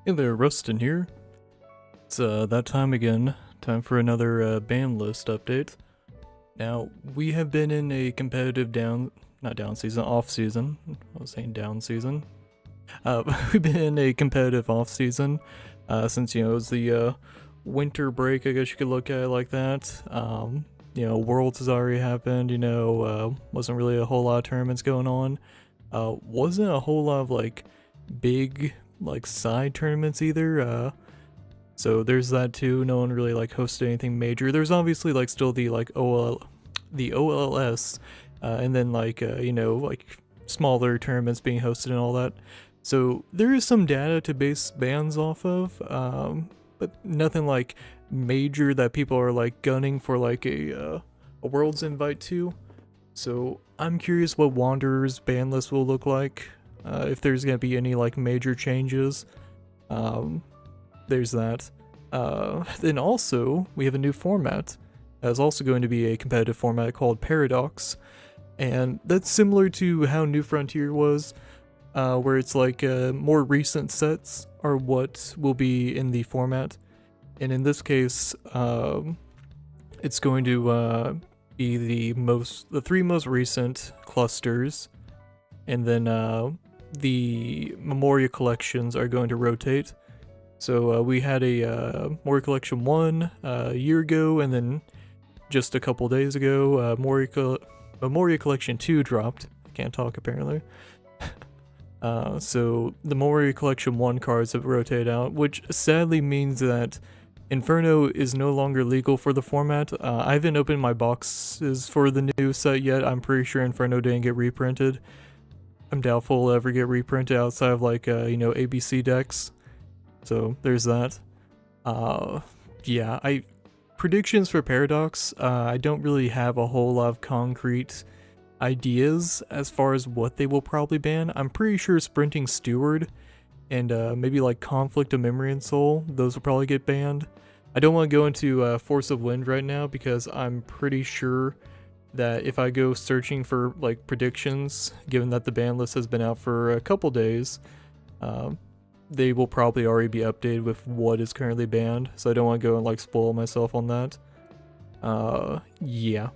Hey there, Rustin here. It's that time again. Time for another ban list update. Now, we have been in a competitive off season. I was saying down season. We've been in a competitive off season since, it was the winter break, I guess you could look at it like that. Worlds has already happened, wasn't really a whole lot of tournaments going on. Wasn't a whole lot of, big side tournaments either, so there's that too. No one really hosted anything major. There's obviously still the the OLS, and then smaller tournaments being hosted and all that. So there is some data to base bans off of, but nothing major that people are gunning for a Worlds invite to. So I'm curious what Wanderer's ban list will look like. If there's gonna be any major changes. There's that. Then also we have a new format. It's also going to be a competitive format called Paradox, and that's similar to how New Frontier was, where it's more recent sets are what will be in the format, and in this case, it's going to be the three most recent clusters, and then the Memoria collections are going to rotate. So we had a Memoria Collection 1 a year ago, and then just a couple days ago, Memoria Collection 2 dropped. I can't talk apparently. So the Memoria Collection 1 cards have rotated out, which sadly means that Inferno is no longer legal for the format. I haven't opened my boxes for the new set yet. I'm pretty sure Inferno didn't get reprinted. I'm doubtful it'll ever get reprinted outside of ABC decks. So there's that. Predictions for Paradox. I don't really have a whole lot of concrete ideas as far as what they will probably ban. I'm pretty sure Sprinting Steward and maybe Conflict of Memory and Soul, those will probably get banned. I don't want to go into Force of Wind right now because I'm pretty sure that if I go searching for predictions, given that the ban list has been out for a couple days, they will probably already be updated with what is currently banned, so I don't want to go and spoil myself on that. Yeah.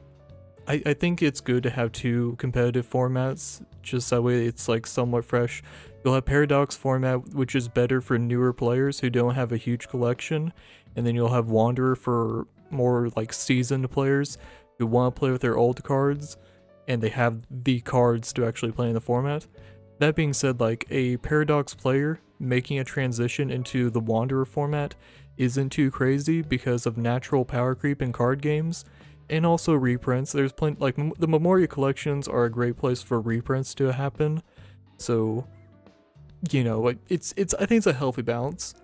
I think it's good to have two competitive formats, just that way it's somewhat fresh. You'll have Paradox format, which is better for newer players who don't have a huge collection, and then you'll have Wanderer for more seasoned players who want to play with their old cards, and they have the cards to actually play in the format. That being said, a Paradox player making a transition into the Wanderer format isn't too crazy because of natural power creep in card games, and also reprints. There's plenty, the Memoria collections are a great place for reprints to happen, so, it's I think it's a healthy balance.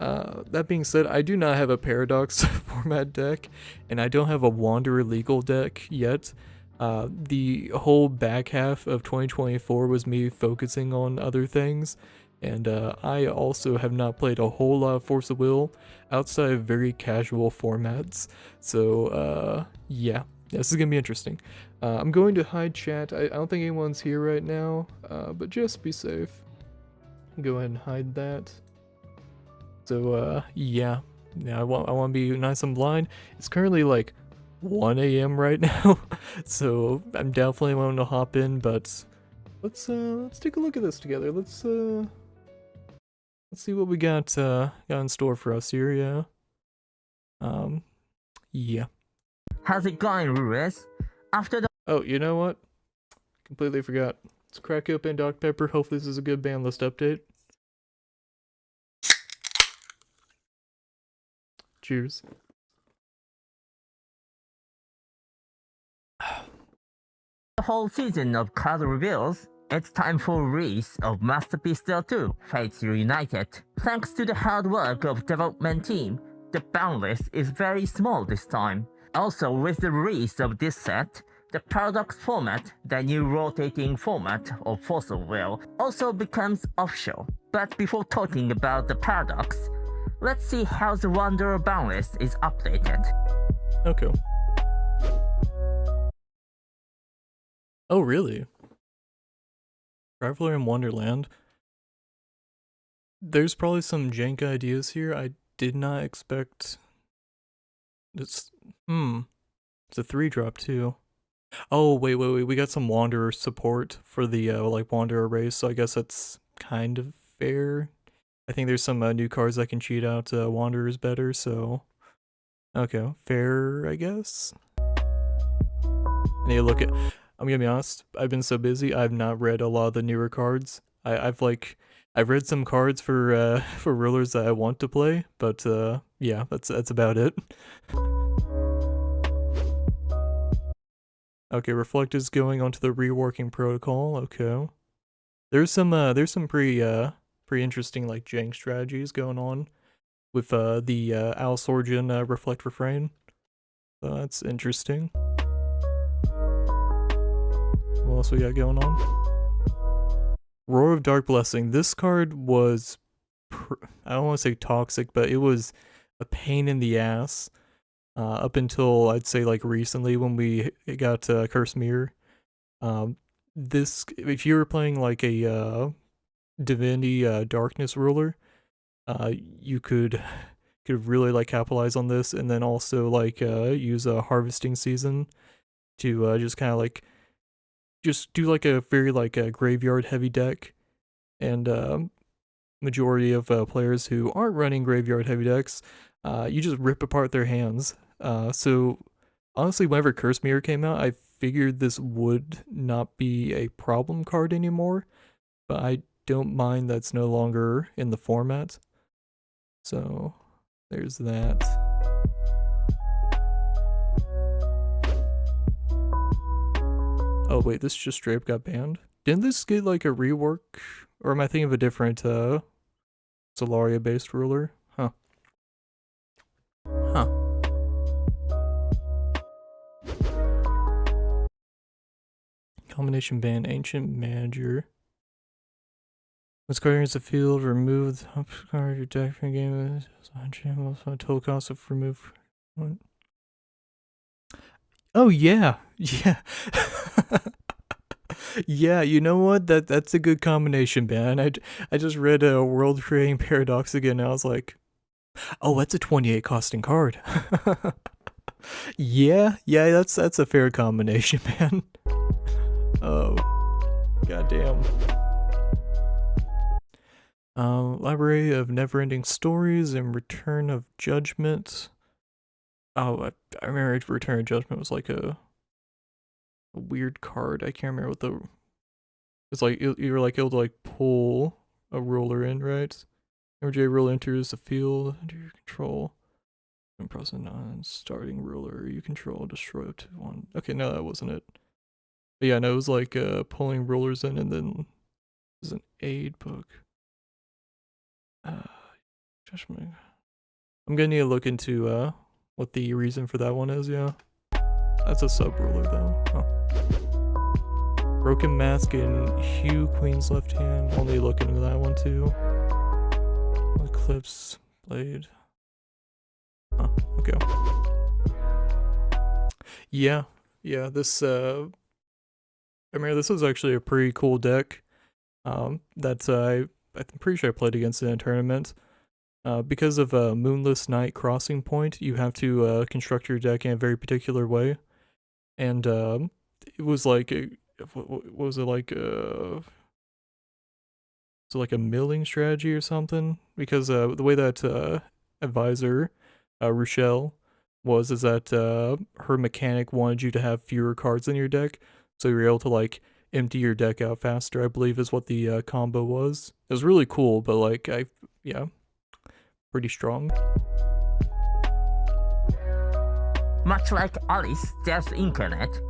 That being said, I do not have a Paradox format deck, and I don't have a Wanderer legal deck yet. The whole back half of 2024 was me focusing on other things, and I also have not played a whole lot of Force of Will outside of very casual formats. So yeah, this is gonna be interesting. I'm going to hide chat. I don't think anyone's here right now, but just be safe. Go ahead and hide that. So yeah, I want to be nice and blind. It's currently 1 a.m. right now, so I'm definitely wanting to hop in, but let's take a look at this together. Let's see what we got in store for us here. Yeah. How's it going, Ruiz? After the Oh, you know what? Completely forgot. Let's crack open Dr. Pepper. Hopefully this is a good ban list update. Cheers. whole season of card reveals, it's time for release of Masterpiece Tale 2, Fates Reunited. Thanks to the hard work of development team, the ban list is very small this time. Also, with the release of this set, the Paradox format, the new rotating format of Force of Will, also becomes official. But before talking about the Paradox, let's see how the Wanderer ban list is updated. Okay. Oh, really? Traveler in Wonderland? There's probably some jank ideas here. I did not expect this. It's a 3-drop too. Oh, wait. We got some Wanderer support for the, like, Wanderer race, so I guess that's kind of fair. I think there's some new cards that can cheat out Wanderers better, so... Okay, fair, I guess? I need to look at... I'm gonna be honest, I've been so busy, I've not read a lot of the newer cards. I've read some cards for for rulers that I want to play, but yeah, that's about it. Okay, Reflect is going onto the reworking protocol. Okay, there's some pretty interesting like jank strategies going on with the Alice Origin Reflect Refrain. So that's interesting. What else we got going on? Roar of Dark Blessing. This card was, I don't want to say toxic, but it was a pain in the ass up until I'd say like recently when we got Curse Mirror. This, if you were playing like a Divinity Darkness ruler, you could really like capitalize on this, and then also like use a Harvesting Season to just kind of like just do like a very like a graveyard heavy deck, and majority of players who aren't running graveyard heavy decks, you just rip apart their hands. So honestly, whenever Curse Mirror came out, I figured this would not be a problem card anymore, but I don't mind that's no longer in the format. So there's that. Oh wait, this just straight up got banned? Didn't this get like a rework? Or am I thinking of a different Solaria based ruler? Huh. Combination ban, Ancient Manager. Let's card enters the field, remove the top card of your deck from the game. Total cost of remove. What? Oh yeah. Yeah. Yeah, you know what? That's a good combination ban. I just read a World Creating Paradox again, and I was like, oh, that's a 28 costing card. Yeah, that's a fair combination, man. Oh, goddamn. Library of Neverending Stories and Return of Judgment. Oh, I remember Return of Judgment was like a weird card. I can't remember what the... It's like, you were like able to like pull a ruler in, right? MJ ruler enters the field under your control. And process non-starting ruler you control, destroy up to 1. Okay, no, that wasn't it. But yeah, no, it was like pulling rulers in, and then there's an aid book. Judgment. I'm gonna need to look into what the reason for that one is, yeah. That's a sub-ruler though. Huh. Broken Mask and Hugh, Queen's Left Hand. I'll need to look into that one too. Eclipse, Blade. Oh, okay. Yeah, this, I mean, this was actually a pretty cool deck. I'm pretty sure I played against it in a tournament. Because of Moonless Night Crossing Point, you have to construct your deck in a very particular way. And it was like, what was it like? So like a milling strategy or something? Because the way that advisor, Rochelle, is that her mechanic wanted you to have fewer cards in your deck, so you were able to like empty your deck out faster, I believe is what the combo was. It was really cool, but like, yeah, pretty strong. Much like Alice Death Incarnate,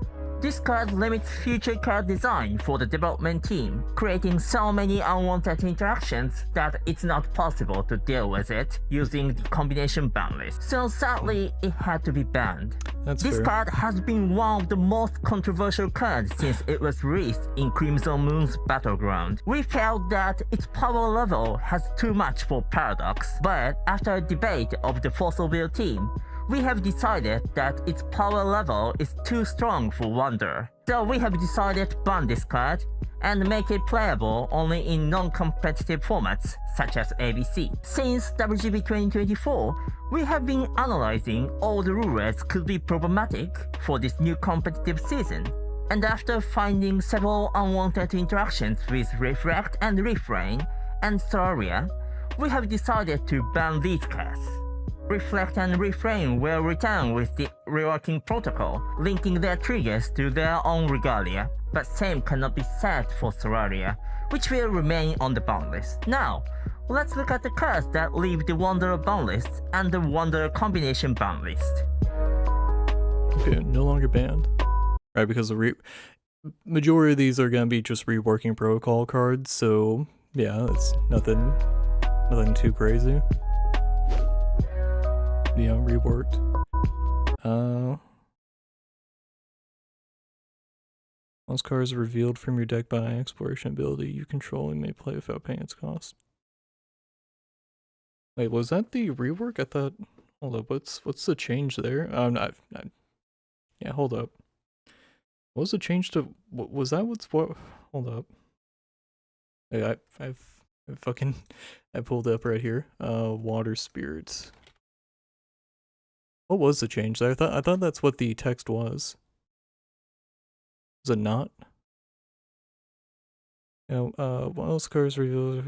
this card limits future card design for the development team, creating so many unwanted interactions that it's not possible to deal with it using the combination ban list. So sadly, it had to be banned. This card has been one of the most controversial cards since it was released in Crimson Moon's Battleground. We felt that its power level has too much for Paradox, but after a debate of the Fossil Bill team, we have decided that its power level is too strong for Wonder. So we have decided to ban this card and make it playable only in non-competitive formats such as ABC. Since WGB 2024, we have been analyzing all the rulers could be problematic for this new competitive season. And after finding several unwanted interactions with Reflect and Refrain and Solaria, we have decided to ban these cards. Reflect and Refrain will return with the reworking protocol, linking their triggers to their own regalia, but same cannot be said for Solaria, which will remain on the ban list. Now, let's look at the cards that leave the Wanderer ban list and the Wanderer combination ban list. Okay, no longer banned. Right, because the majority of these are gonna be just reworking protocol cards, so yeah, it's nothing too crazy. Yeah, reworked. Once cards are revealed from your deck by an exploration ability you control and may play without paying its cost. Wait, was that the rework? I thought. Hold up, what's the change there? Yeah, hold up. What was the change to? Was that what's what? Hold up. Hey, I pulled up right here. Water spirits. What was the change there? I thought that's what the text was. Was it not? You know, what else cards reveal?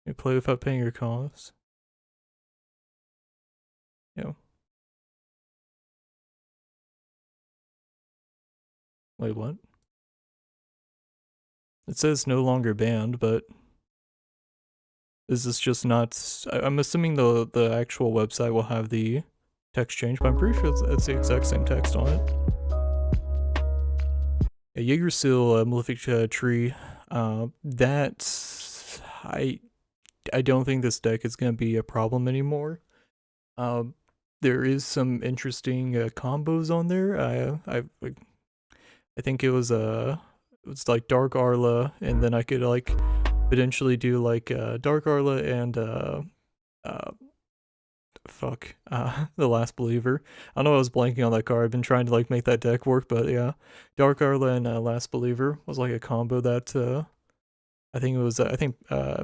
You play without paying your costs. Yeah. Wait, what? It says no longer banned, but is this just not? I'm assuming the actual website will have the text change, but I'm pretty sure it's the exact same text on it. Yeah, Yggdrasil, Malefic Tree. That I don't think this deck is gonna be a problem anymore. There is some interesting combos on there. I think it was like Dark Arla, and then I could like potentially do like Dark Arla and the Last Believer. I know I was blanking on that card. I've been trying to like make that deck work, but yeah, Dark Arla and Last Believer was like a combo that I think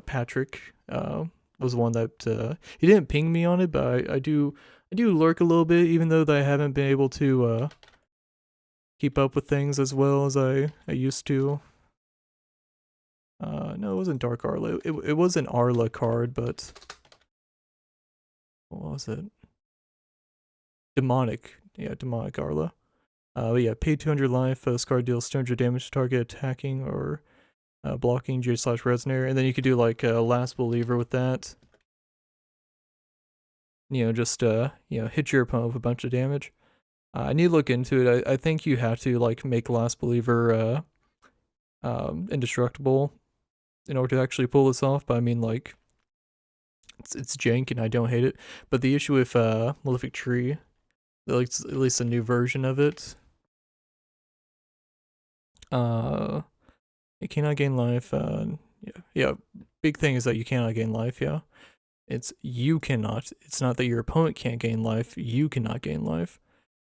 Patrick was one that he didn't ping me on it, but I do lurk a little bit, even though I haven't been able to keep up with things as well as I used to. No, it wasn't Dark Arla. It was an Arla card, but what was it? Demonic. Yeah, Demonic Arla. But yeah, pay 200 life. This card deals 200 damage to target attacking or blocking J/Resonator, and then you could do like Last Believer with that. You know, just hit your opponent with a bunch of damage. I need to look into it. I think you have to like make Last Believer indestructible in order to actually pull this off. But I mean, like, it's jank and I don't hate it. But the issue with Malefic Tree, like at least a new version of it, it cannot gain life. Yeah, big thing is that you cannot gain life. Yeah, you cannot. It's not that your opponent can't gain life. You cannot gain life.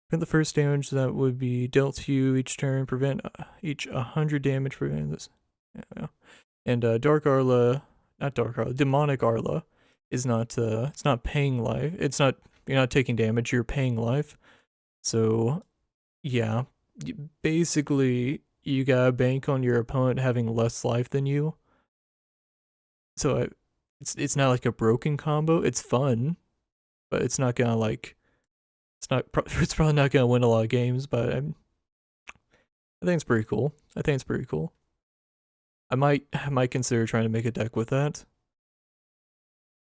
Prevent the first damage that would be dealt to you each turn. Prevent each 100 damage. Prevent this. Yeah. And Dark Arla, not Dark Arla, Demonic Arla is not. It's not paying life. It's not. You're not taking damage. You're paying life. So, yeah, basically you gotta bank on your opponent having less life than you. So it's not like a broken combo. It's fun, but it's not gonna like. It's probably not gonna win a lot of games, but I think it's pretty cool. I might consider trying to make a deck with that.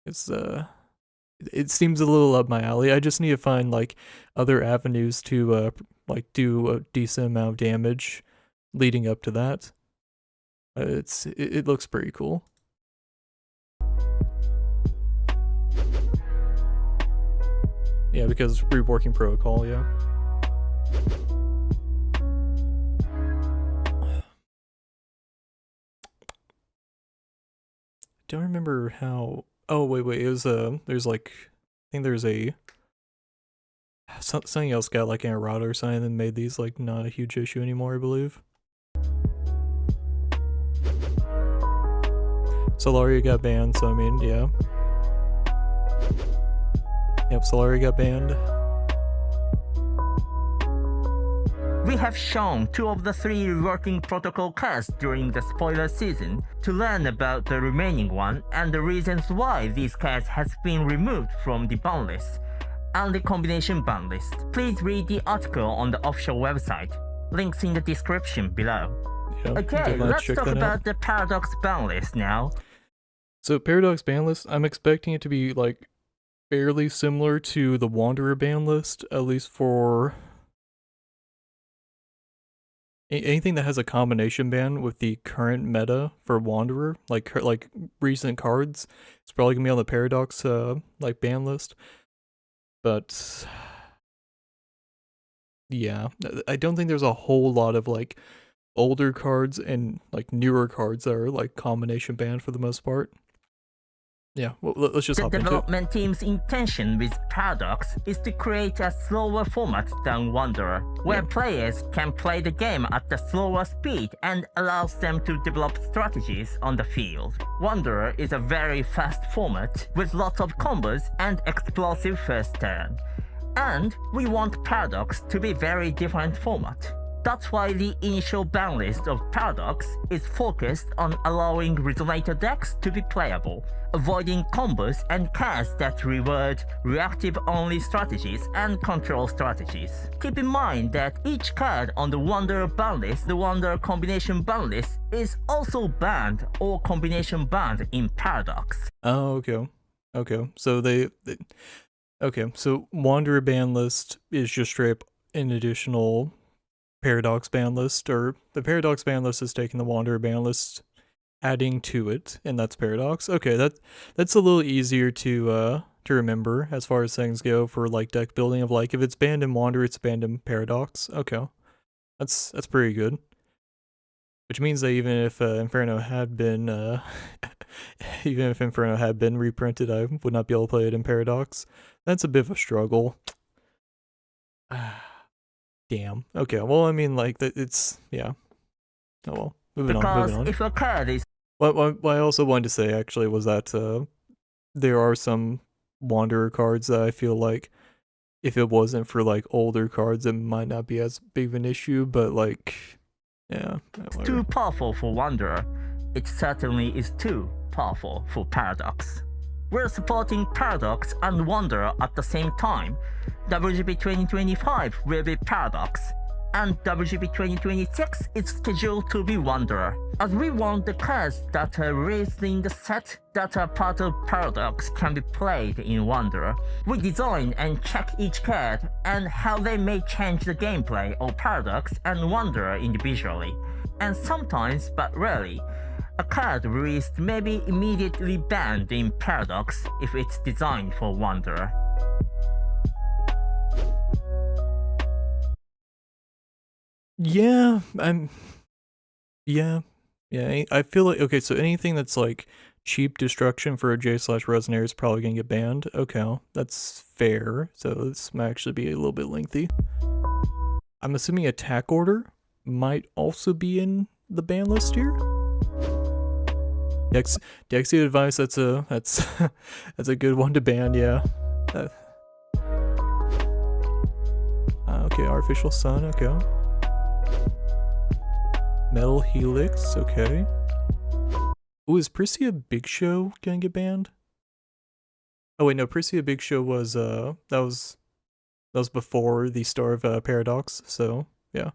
It seems a little up my alley. I just need to find like other avenues to like do a decent amount of damage leading up to that. It looks pretty cool. Yeah, because reworking protocol, yeah. Don't remember how. Oh wait, it was there's like I think there's a something else got like an errata or something that made these like not a huge issue anymore, I believe. Solaria got banned, so I mean, yeah. Yep, Solaria got banned. We have shown 2 of the 3 working protocol cards during the spoiler season to learn about the remaining one and the reasons why these cards has been removed from the ban list and the combination ban list. Please read the article on the official website. Links in the description below. Yep, Okay, let's talk about the Paradox ban list now. So Paradox ban list, I'm expecting it to be like fairly similar to the Wanderer ban list, at least for anything that has a combination ban with the current meta for Wanderer, like recent cards. It's probably gonna be on the Paradox like ban list. But yeah, I don't think there's a whole lot of like older cards and like newer cards that are like combination banned for the most part. Yeah, well, let's just hop into it. The development team's intention with Paradox is to create a slower format than Wanderer, where players can play the game at a slower speed and allows them to develop strategies on the field. Wanderer is a very fast format with lots of combos and explosive first turn. And we want Paradox to be very different format. That's why the initial ban list of Paradox is focused on allowing Resonator decks to be playable, avoiding combos and cards that reward reactive-only strategies and control strategies. Keep in mind that each card on the Wanderer ban list, the Wanderer combination ban list, is also banned or combination banned in Paradox. Oh, okay. Okay, so okay, so Wanderer ban list is just straight up an additional Paradox ban list, or the Paradox ban list is taking the Wanderer ban list, adding to it, and that's Paradox. Okay, that's a little easier to remember as far as things go for like deck building, of like if it's banned in Wanderer, it's banned in Paradox. Okay, that's pretty good. Which means that even if Inferno had been even if Inferno had been reprinted, I would not be able to play it in Paradox. That's a bit of a struggle. Damn. Okay, well, I mean, like, it's, yeah. Oh, well. Moving on. If a card is... What I also wanted to say, actually, was that there are some Wanderer cards that I feel like if it wasn't for, like, older cards, it might not be as big of an issue, but, like, yeah. It's too powerful for Wanderer. It certainly is too powerful for Paradox. We're supporting Paradox and Wanderer at the same time. WGP 2025 will be Paradox, and WGP 2026 is scheduled to be Wanderer. As we want the cards that are released in the set that are part of Paradox can be played in Wanderer, we design and check each card and how they may change the gameplay of Paradox and Wanderer individually. And sometimes, but rarely, a card released may be immediately banned in Paradox if it's designed for Wanderer. Yeah, I feel like, okay, so anything that's like cheap destruction for a J/Resonator is probably gonna get banned. Okay, that's fair. So this might actually be a little bit lengthy. I'm assuming attack order might also be in the ban list here. Dexy advice, that's a good one to ban, yeah. Okay, Artificial Sun, okay. Metal Helix, okay. Ooh, is Priscia Big Show gonna get banned? Oh wait, no, Priscia Big Show was that was before the start of Paradox, so yeah.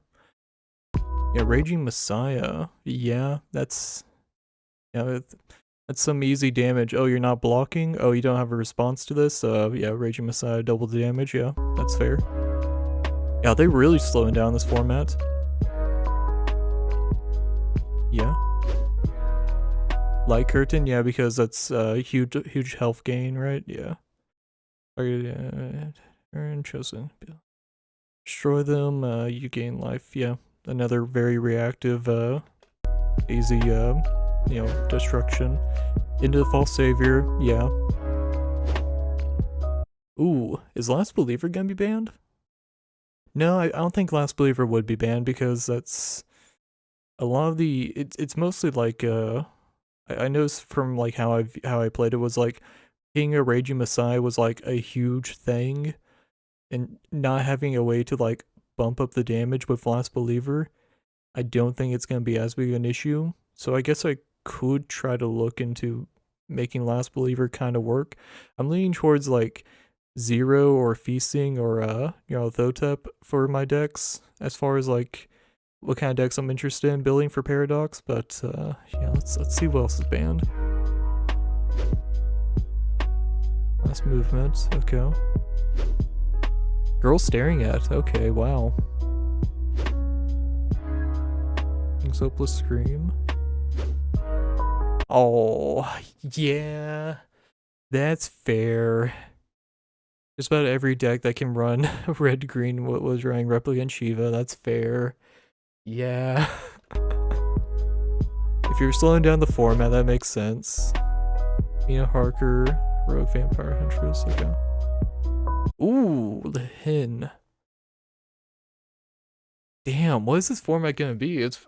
Yeah, Raging Messiah. Yeah, that's some easy damage. Oh, you're not blocking? Oh, you don't have a response to this? Yeah, Raging Messiah double the damage, yeah, that's fair. Yeah, they're really slowing down this format. Yeah. Light Curtain, yeah, because that's huge health gain, right? Yeah. Turn chosen. Destroy them, you gain life, yeah. Another very reactive, easy, destruction. Into the False Savior, yeah. Ooh, is Last Believer gonna be banned? No, I don't think Last Believer would be banned because that's a lot of the it's mostly like I noticed from like how I played it was like being a Raging Messiah was like a huge thing, and not having a way to like bump up the damage with Last Believer, I don't think it's gonna be as big an issue. So I guess I could try to look into making Last Believer kind of work. I'm leaning towards like Zero or Feasting or Thotep for my decks as far as like what kind of decks I'm interested in building for Paradox, but yeah, let's see what else is banned. Last movement, okay. Girl staring at, okay, wow. King's Hopeless Scream. Oh, yeah. That's fair. Just about every deck that can run red green was running Replicant Shiva, that's fair. Yeah. If you're slowing down the format, that makes sense. Mina Harker, Rogue Vampire Huntress, okay. Ooh, the Hin. Damn, what is this format gonna be? It's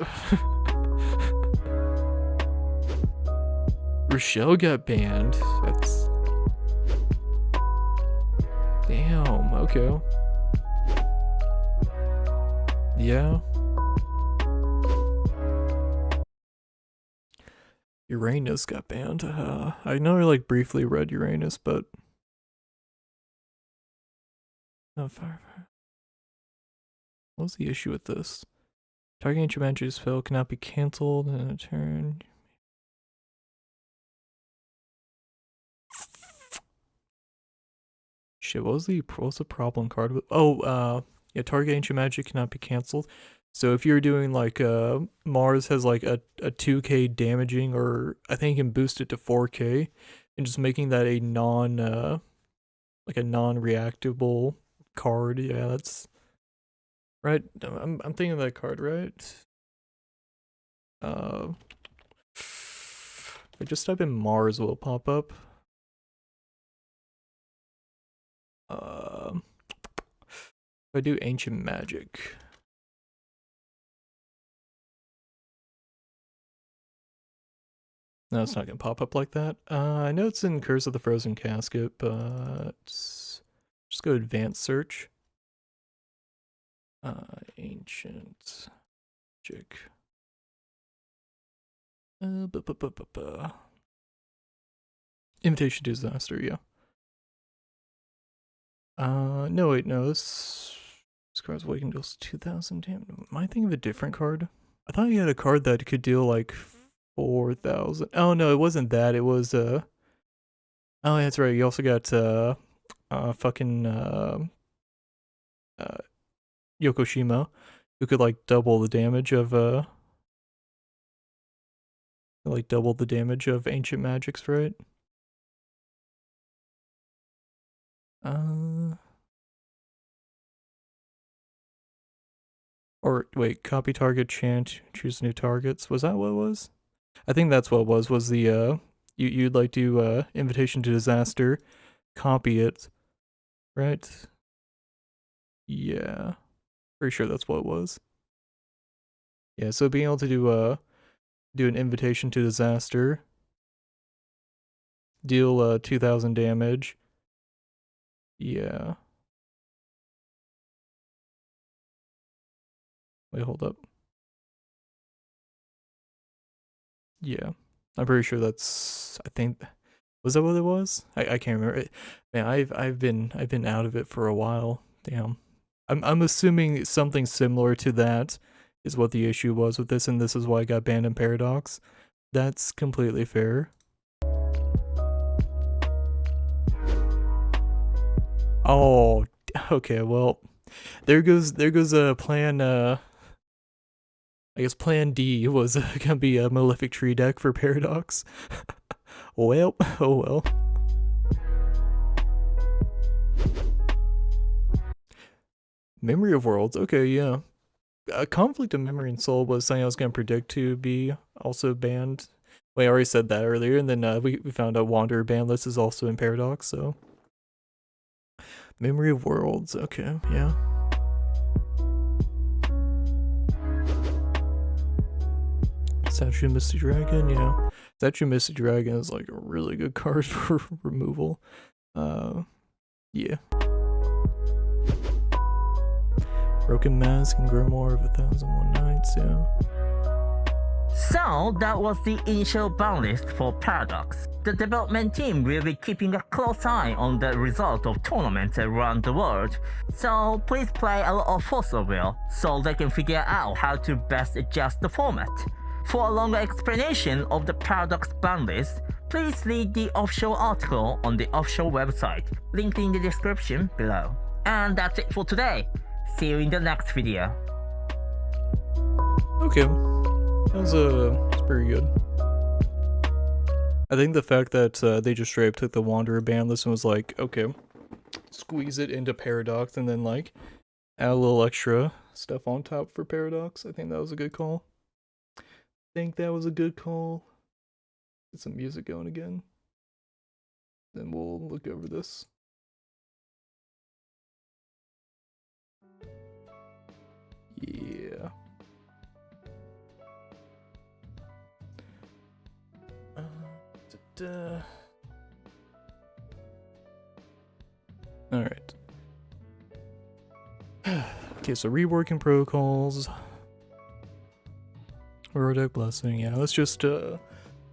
Rochelle got banned. That's damn, okay. Yeah. Uranus got banned. I know I like briefly read Uranus, but oh, fire. What's the issue with this? Target ancient magic spell cannot be cancelled in a turn. Shit, what was the problem card? Yeah, target ancient magic cannot be cancelled. So if you're doing like Mars has like a 2k damaging, or I think you can boost it to 4k, and just making that a like a non-reactable card. Yeah, that's right. I'm thinking of that card, right? If I just type in Mars, will it pop up? If I do ancient magic. No, it's not gonna pop up like that. I know it's in Curse of the Frozen Casket, but just go advanced search. Ancient magic. Invitation to Disaster, yeah. No, wait, no, this card's Awakened deals 2,000 damage. Am I thinking of a different card? I thought you had a card that could deal like 4,000. Oh no, it wasn't that. It was oh, that's right. You also got fucking Yokoshima, who could like double the damage of ancient magics, right? Or wait, copy target, chant, choose new targets. Was that what it was? I think that's what it was. Was the you'd like to Invitation to Disaster, copy it, right? Yeah, pretty sure that's what it was. Yeah, so being able to do an Invitation to Disaster, deal 2,000 damage. Yeah. Wait, hold up. Yeah, I'm pretty sure that's. I think was that what it was? I can't remember. Man, I've been out of it for a while. Damn. I'm assuming something similar to that is what the issue was with this, and this is why I got banned in Paradox. That's completely fair. Oh, okay. Well, there goes a plan. I guess Plan D was gonna be a Malefic Tree deck for Paradox. Well, oh well. Memory of Worlds, okay, yeah. Conflict of Memory and Soul was something I was gonna predict to be also banned. Wait, I already said that earlier, and then we found out Wanderer ban list is also in Paradox, so. Memory of Worlds, okay, yeah. Statue of Misty Dragon, yeah. Statue of Misty Dragon is like a really good card for removal. Yeah. Broken Mask and Grimoire of 1001 Nights, yeah. So that was the initial ban list for Paradox. The development team will be keeping a close eye on the result of tournaments around the world, so please play a lot of Fossil Wheel so they can figure out how to best adjust the format. For a longer explanation of the Paradox ban list, please read the official article on the official website, linked in the description below. And that's it for today. See you in the next video. Okay. That's pretty good. I think the fact that they just straight up took the Wanderer ban list and was like, okay, squeeze it into Paradox and then like add a little extra stuff on top for Paradox. I think that was a good call. Get some music going again. Then we'll look over this. Yeah. Alright. Okay, so reworking protocols. Rhodeck Blessing, yeah, let's just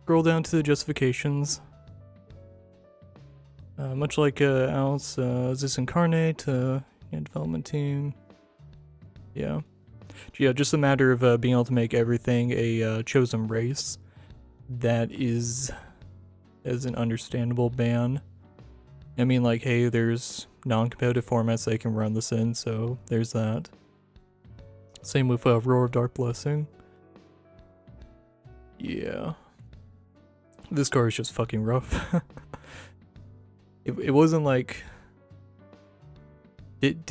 scroll down to the justifications. Much like Alice, this Incarnate, development team. Yeah. Yeah, just a matter of being able to make everything a chosen race. That is an understandable ban. I mean, like, hey, there's non-competitive formats they can run this in, so there's that. Same with Roar of Dark Blessing. Yeah. This card is just fucking rough. It wasn't like... Did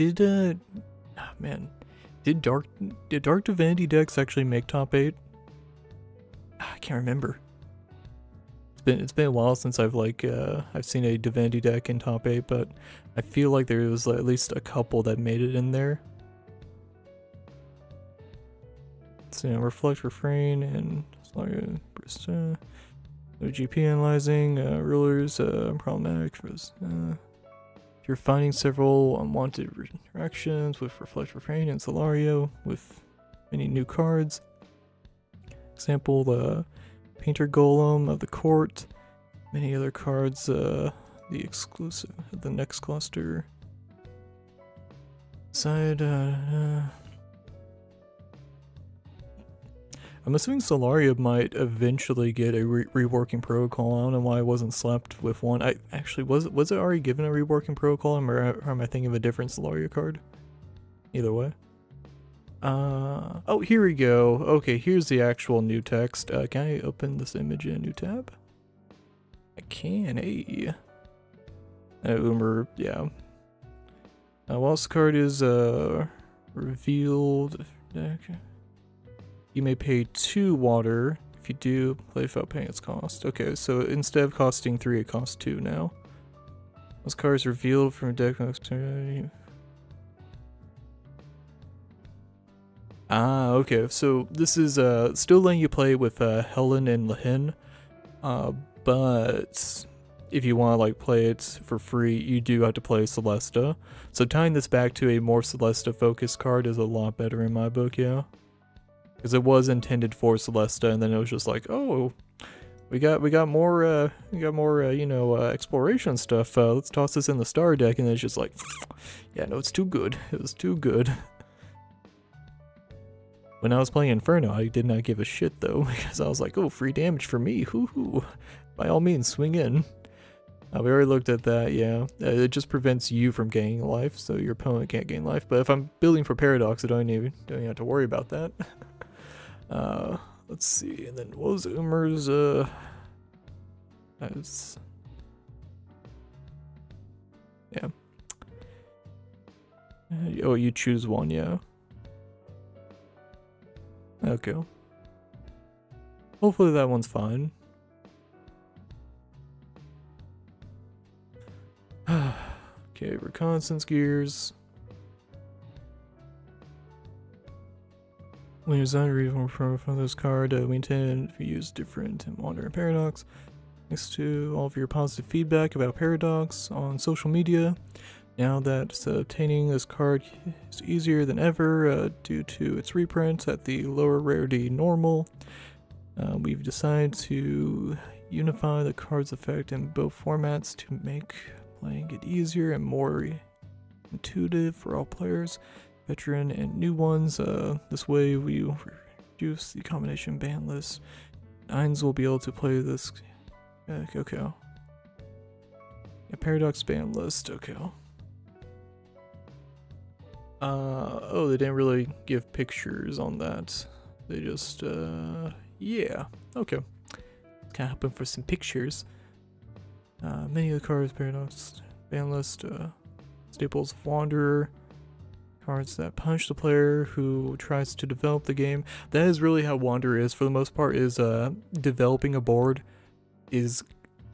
Dark Divinity decks actually make top 8? I can't remember. It's been a while since I've seen a Divinity deck in top 8, but I feel like there was at least a couple that made it in there. So Reflect, Refrain, and GP analyzing, rulers, problematic. If you're finding several unwanted interactions with Reflect, Refrain, and Solario with many new cards. Example, the Painter Golem of the Court, many other cards, the exclusive, the next cluster. Side, I'm assuming Solaria might eventually get a reworking protocol. I don't know why I wasn't slapped with one. I actually was it already given a reworking protocol, or am I thinking of a different Solaria card? Either way. Oh, here we go. Okay, here's the actual new text. Can I open this image in a new tab? I can, hey. Umer, yeah. Whilst the card is revealed, you may pay 2 water. If you do, play without paying its cost. Okay, so instead of costing 3, it costs 2 now. This card is revealed from a deck. Ah, okay. So this is still letting you play with Helen and Lahin, but if you want to like play it for free, you do have to play Celesta. So tying this back to a more Celesta focused card is a lot better in my book, yeah. Because it was intended for Celesta, and then it was just like, oh, we got more you know, exploration stuff. Let's toss this in the star deck, and it's just like, yeah, no, it's too good. It was too good. When I was playing Inferno, I did not give a shit though, because I was like, oh, free damage for me, hoo-hoo. By all means, swing in. We already looked at that, yeah. It just prevents you from gaining life, so your opponent can't gain life. But if I'm building for Paradox, I don't even have to worry about that. Let's see, and then what was Umer's, yeah. Oh, you choose one, yeah. Okay. Hopefully that one's fine. Okay, reconnaissance gears. When you're designed to read from this card, we intend to use different in Wander and Paradox. Thanks to all of your positive feedback about Paradox on social media. Now that obtaining this card is easier than ever due to its reprint at the lower rarity normal, we've decided to unify the card's effect in both formats to make playing it easier and more intuitive for all players, veteran and new ones. This way we reduce the combination ban list. Nines will be able to play this. Okay. A Paradox ban list. Okay. Oh, they didn't really give pictures on that. They just, yeah. Okay. Kind of hoping for some pictures. Many of the cards, Paradox ban list, staples of Wanderer, cards that punish the player who tries to develop the game. That is really how Wanderer is for the most part, is developing a board is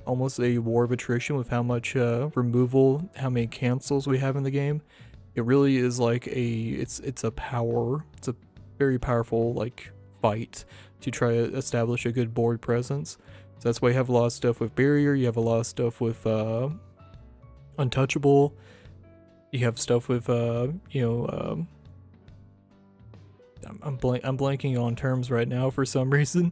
almost a war of attrition with how much removal, how many cancels we have in the game. It really is like it's a very powerful like fight to try to establish a good board presence. So that's why you have a lot of stuff with Barrier, you have a lot of stuff with Untouchable, you have stuff with I'm blanking on terms right now for some reason.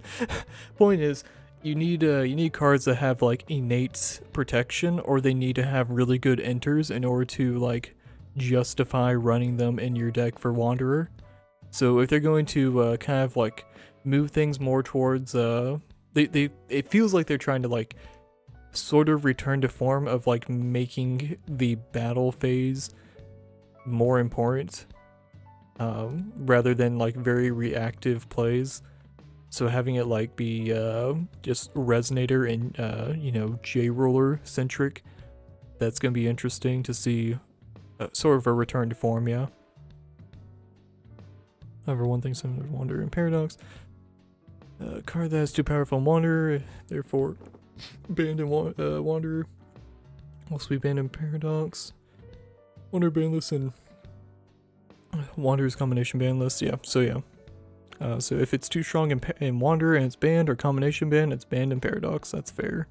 Point is, you need cards that have like innate protection, or they need to have really good enters in order to like justify running them in your deck for Wanderer. So if they're going to kind of like move things more towards it feels like they're trying to like sort of return to form of like making the battle phase more important rather than like very reactive plays. So having it like be just Resonator and J-Roller centric, that's gonna be interesting to see sort of a return to form, yeah. However, one thing similar to Wanderer and Paradox. Card that is too powerful in Wanderer, therefore banned in Wanderer. Also be banned in Paradox. Wanderer ban list and Wanderer's combination ban list, yeah. So yeah. So if it's too strong in Wanderer and it's banned, or combination ban, it's banned in Paradox. That's fair.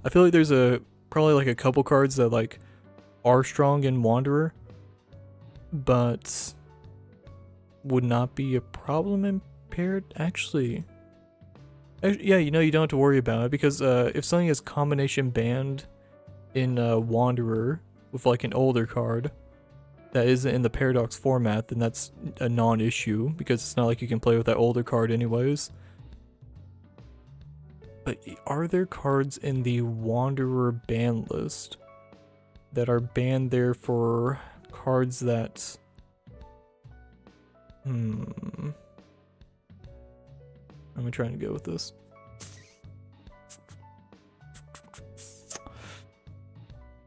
I feel like there's probably like a couple cards that like are strong in Wanderer, but would not be a problem in actually, yeah, you don't have to worry about it, because if something is combination banned in Wanderer with like an older card that isn't in the Paradox format, then that's a non-issue, because it's not like you can play with that older card anyways. But are there cards in the Wanderer ban list that are banned there for cards that I'm trying to go with this.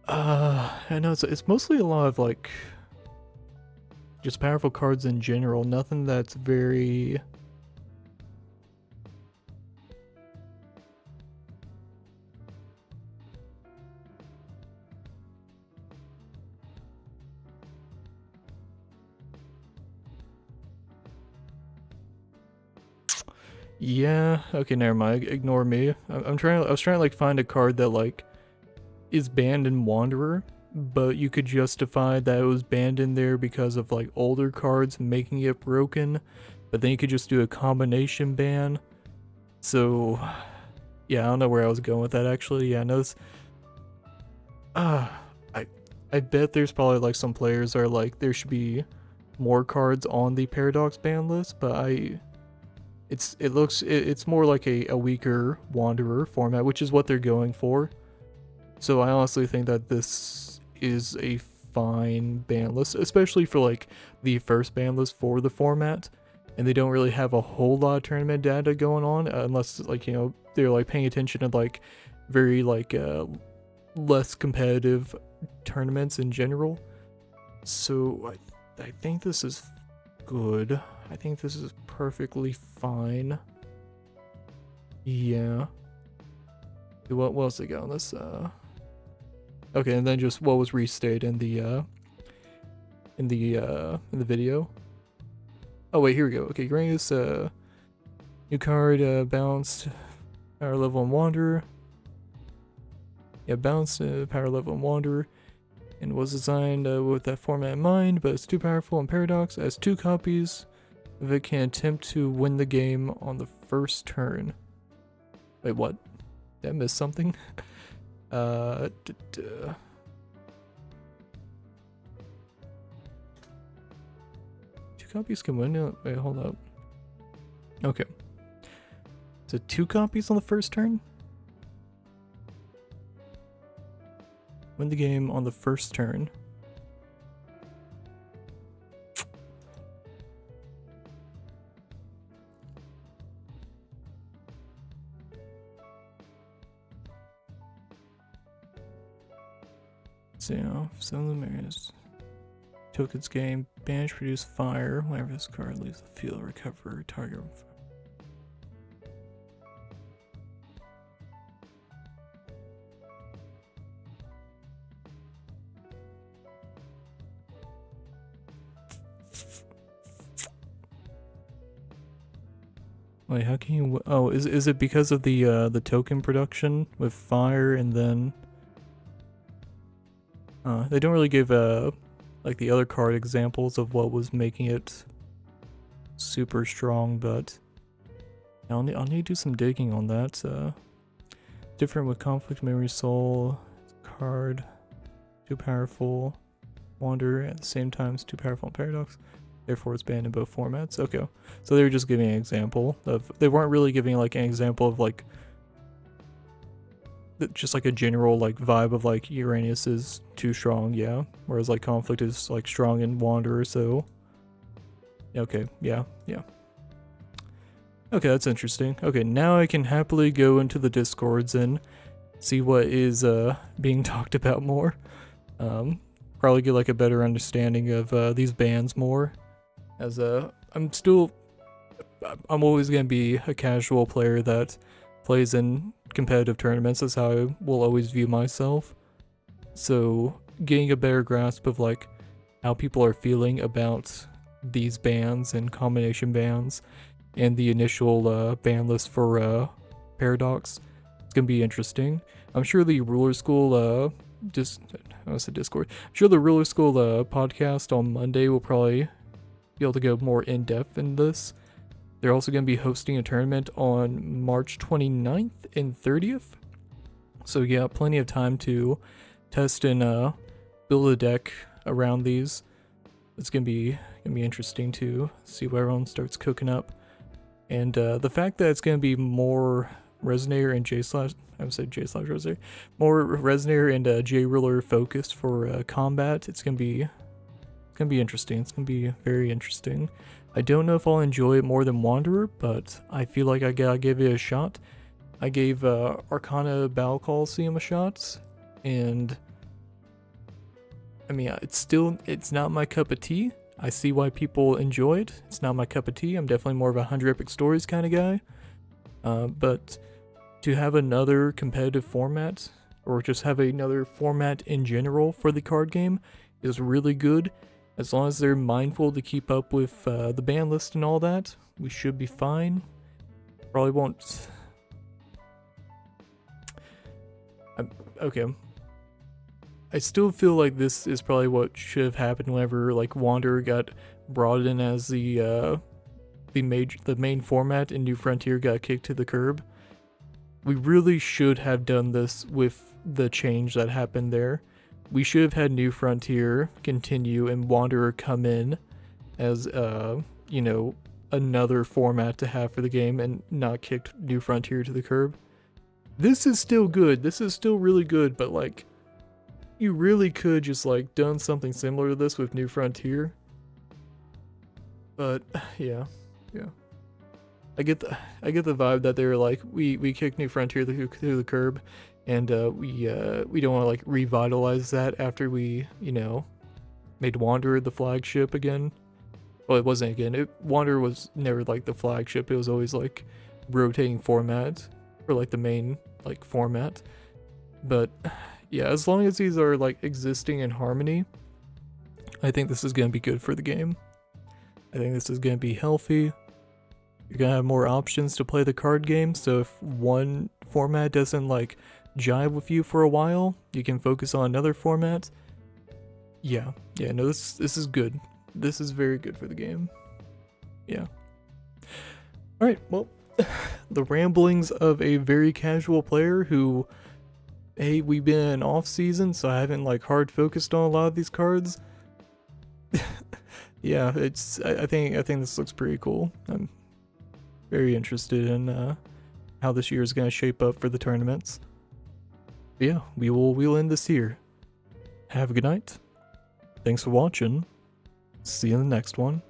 I know it's mostly a lot of like just powerful cards in general, nothing that's very yeah, okay, never mind. Ignore me. I was trying to like find a card that like is banned in Wanderer, but you could justify that it was banned in there because of like older cards making it broken, but then you could just do a combination ban. So yeah, I don't know where I was going with that actually. Yeah, no, I bet there's probably like some players are like there should be more cards on the Paradox ban list, but it's more like a weaker Wanderer format, which is what they're going for. So I honestly think that this is a fine ban list, especially for like the first ban list for the format, and they don't really have a whole lot of tournament data going on, unless like they're like paying attention to like very like less competitive tournaments in general. So I think this is good. I think this is perfectly fine. Yeah. What else they got on this? Okay, and then just what was restated in the video. Oh wait, here we go. Okay, Grace, new card, balanced power level and Wanderer. Yeah, balanced power level and Wanderer, and was designed with that format in mind, but it's too powerful and Paradox. As 2 copies of it can attempt to win the game on the first turn. Wait, what? Did I miss something? 2 copies can win? Wait, hold up. Okay. So 2 copies on the first turn? Win the game on the first turn. So, some of the areas. Tokens game. Banish, produce fire. Whenever this card leaves the field, recover target. Wait, how can you? Oh, is it because of the token production with fire and then? They don't really give like the other card examples of what was making it super strong, but I'll need to do some digging on that. Different with conflict, memory, soul, card, too powerful, wander at the same time, it's too powerful and paradox. Therefore, it's banned in both formats. Okay, so they were just giving an example of. They weren't really giving like an example of like. Just like a general like vibe of like Uranus is too strong, yeah. Whereas like conflict is like strong in Wanderer, so. Okay, yeah. Okay, that's interesting. Okay, now I can happily go into the Discords and see what is being talked about more. Probably get like a better understanding of these bands more. As I'm always gonna be a casual player that plays in competitive tournaments. That's how I will always view myself. So getting a better grasp of like how people are feeling about these bands and combination bands and the initial ban list for Paradox, it's gonna be interesting. I'm sure the Ruler School Discord. I'm sure the Ruler School podcast on Monday will probably be able to go more in depth in this. They're also going to be hosting a tournament on March 29th and 30th. So yeah, plenty of time to test and build a deck around these. It's going to be interesting to see what everyone starts cooking up. And the fact that it's going to be more Resonator and J/Resonator, more Resonator and J-Ruler focused for combat, it's going to be interesting. It's going to be very interesting. I don't know if I'll enjoy it more than Wanderer, but I feel like I gotta give it a shot. I gave Arcana Battle Coliseum a shot, and I mean, it's not my cup of tea. I see why people enjoy it. It's not my cup of tea. I'm definitely more of a 100 Epic Stories kind of guy. But to have another competitive format, or just have another format in general for the card game, is really good. As long as they're mindful to keep up with the ban list and all that, we should be fine. Probably won't. Okay. I still feel like this is probably what should have happened whenever like Wanderer got brought in as the main format and New Frontier got kicked to the curb. We really should have done this with the change that happened there. We should have had New Frontier continue and Wanderer come in as another format to have for the game and not kicked New Frontier to the curb. This is still good. This is still really good, but like you really could just like done something similar to this with New Frontier. But yeah. I get the vibe that they're like we kicked New Frontier through the curb, and we don't want to like revitalize that after we made Wanderer the flagship again. Well, it wasn't again. Wanderer was never like the flagship. It was always like rotating format for like the main like format. But yeah, as long as these are like existing in harmony, I think this is gonna be good for the game. I think this is gonna be healthy. You're gonna have more options to play the card game, so if one format doesn't like jive with you for a while, you can focus on another format. Yeah, no, this is good. This is very good for the game. Yeah. Alright, well, the ramblings of a very casual player who, hey, we've been in off season, so I haven't like hard focused on a lot of these cards. Yeah, I think this looks pretty cool. I'm very interested in how this year is gonna shape up for the tournaments. But yeah, we'll end this here. Have a good night. Thanks for watching. See you in the next one.